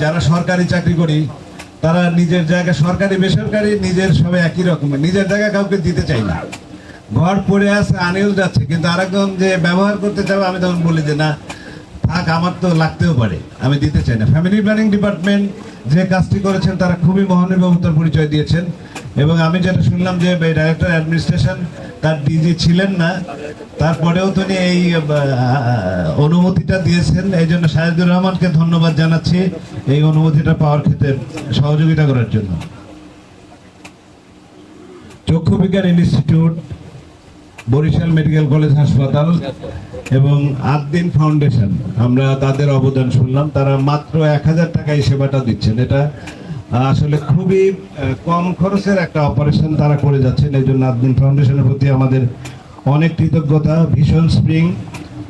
যারা সরকারি চাকরি করি তারা নিজের জায়গা সরকারি বেসরকারি নিজের সবাই একই রকমের, নিজের জায়গা কাউকে দিতে চাই না। ঘর পড়ে আছে আনিউজ যাচ্ছে, কিন্তু আরেকজন যে ব্যবহার করতে চাবে আমি তখন বলি যে না থাক, আমার তো লাগতেও পারে, আমি দিতে চাই না। ফ্যামিলি প্ল্যানিং ডিপার্টমেন্ট যে কাজটি করেছেন তারা খুবই মহানুভবতার পরিচয় দিয়েছেন। এবং আমি যেটা শুনলাম যে ডাইরেক্টর অ্যাডমিনিস্ট্রেশন তার ডিজি ছিলেন না, তারপরেও তিনি এই অনুমতিটা দিয়েছেন। এই জন্য শাহিদুর রহমানকে ধন্যবাদ জানাচ্ছি এই অনুমতিটা পাওয়ার ক্ষেত্রে সহযোগিতা করার জন্য। চক্ষু বিজ্ঞান ইনস্টিটিউট, বরিশাল মেডিকেল কলেজ হাসপাতাল এবং আদ্দিন ফাউন্ডেশন, আমরা তাদের অবদান শুনলাম। তারা মাত্র 1000 টাকায় সেবাটা দিচ্ছেন। এটা আসলে খুবই কম খরচের একটা অপারেশন তারা করে যাচ্ছেন। এই জন্য আদ্দিন ফাউন্ডেশনের প্রতি আমাদের অনেক কৃতজ্ঞতা। ভীষণ স্প্রিং,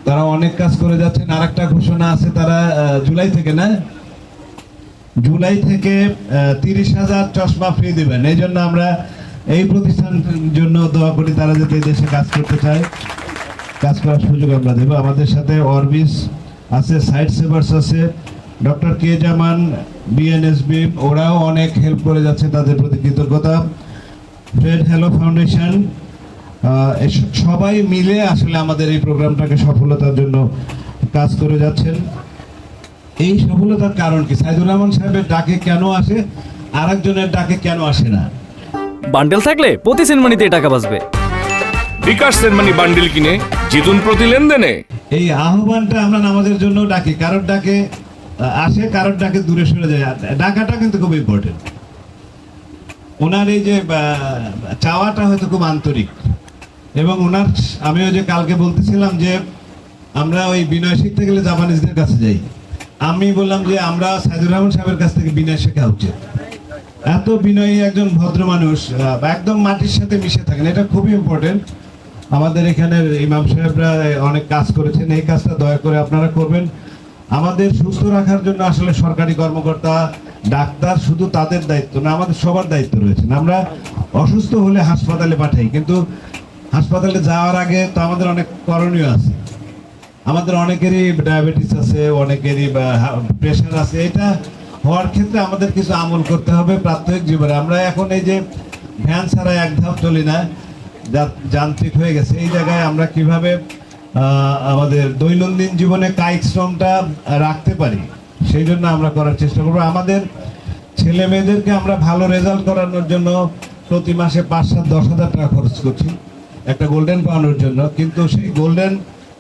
তারা অনেক কাজ করে যাচ্ছেন। আর একটা ঘোষণা আছে, তারা জুলাই থেকে 30,000 চশমা ফ্রি দেবেন। এই জন্য আমরা এই প্রতিষ্ঠানের জন্য দোয়া করি, তারা যাতে দেশে কাজ করতে চায়, কাজ করার সুযোগ আমরা দেব। আমাদের সাথে অরবিস আছে, সাইট সেভার্স আছে, ডক্টর কে জামান, বিএনএসবি, ওরাও অনেক হেল্প করে যাচ্ছে, তাদের প্রতি কৃতজ্ঞতা। ফ্রেড হ্যালো ফাউন্ডেশন, সবাই মিলে আসলে আমাদের এই প্রোগ্রামটাকে সফলতার জন্য কাজ করে যাচ্ছেন। এই সফলতার কারণ কি? সাইদুর রহমান সাহেবের ডাকে কেন আসে, আরেকজনের ডাকে কেন আসে না? বান্ডেল থাকলে প্রতি সেনমানিতে টাকা বাঁচবে। বিকাশ সেনমানি বান্ডেল কিনে জিতুন প্রতি লেনদেনে। এই আহ্বানটা আমরা নামাজের জন্য ডাকি, কারোর ডাকে আসে, কারোর ডাকে দূরে সরে যায়। ডাকাটা কিন্তু খুব ইম্পর্টেন্ট। ওনার এই যে চাওয়াটা হয়তো খুব আন্তরিক, এবং ওনার আমিও যে কালকে বলতেছিলাম যে আমরা ওই বিনয় শিখতে গেলে জাপানিজদের কাছে যাই, আমি বললাম যে আমরা সাইদুর রহমান সাহেবের কাছ থেকে বিনয় শেখা উচিত। এত বিনয়ী একজন ভদ্র মানুষ, একদম মাটির সাথে মিশে থাকেন, এটা খুবই ইম্পর্টেন্ট। আমাদের এখানের ইমাম সাহেবরা অনেক কাজ করেছেন, এই কাজটা দয়া করে আপনারা করবেন। আমাদের সুস্থ রাখার জন্য আসলে সরকারি কর্মকর্তা, ডাক্তার শুধু তাদের দায়িত্ব না, আমাদের সবার দায়িত্ব রয়েছে। আমরা অসুস্থ হলে হাসপাতালে পাঠাই, কিন্তু হাসপাতালে যাওয়ার আগে তো আমাদের অনেক করণীয় আছে। আমাদের অনেকেরই ডায়াবেটিস আছে, অনেকেরই প্রেশার আছে। এটা হওয়ার ক্ষেত্রে আমাদের কিছু আমল করতে হবে প্রাত্যহিক জীবনে। আমরা এখন এই যে ভ্যান ছাড়া এক ধাপ চলি না, যান্ত্রিক হয়ে গেছে। এই জায়গায় আমরা কিভাবে আমাদের দৈনন্দিন জীবনে কায়িক শ্রমটা রাখতে পারি, সেই জন্য আমরা করার চেষ্টা করবো। আমাদের ছেলে মেয়েদেরকে আমরা ভালো রেজাল্ট করানোর জন্য প্রতি মাসে 5-7-10,000 টাকা খরচ করছি একটা গোল্ডেন পাওয়ানোর জন্য, কিন্তু সেই গোল্ডেন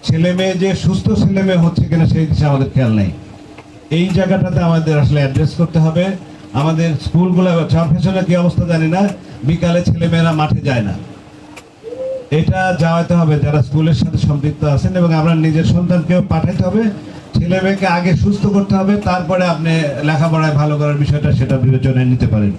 ছেলে মেয়ে যে সুস্থ ছেলে মেয়ে হচ্ছে কিনা সেই দিকে আমাদের খেয়াল নেই। এই জায়গাটাতে আমাদের আসলে অ্যাড্রেস করতে হবে। আমাদের স্কুলগুলো চরফেশনের কি অবস্থা জানি না, বিকালে ছেলে মেয়েরা মাঠে যায় না, এটা যাওয়াতে হবে যারা স্কুলের সাথে সম্পৃক্ত আছেন। এবং আমরা নিজের সন্তানকেও পাঠাইতে হবে, ছেলে মেয়েকে আগে সুস্থ করতে হবে, তারপরে আপনি লেখাপড়ায় ভালো করার বিষয়টা সেটা বিবেচনায় নিতে পারেন।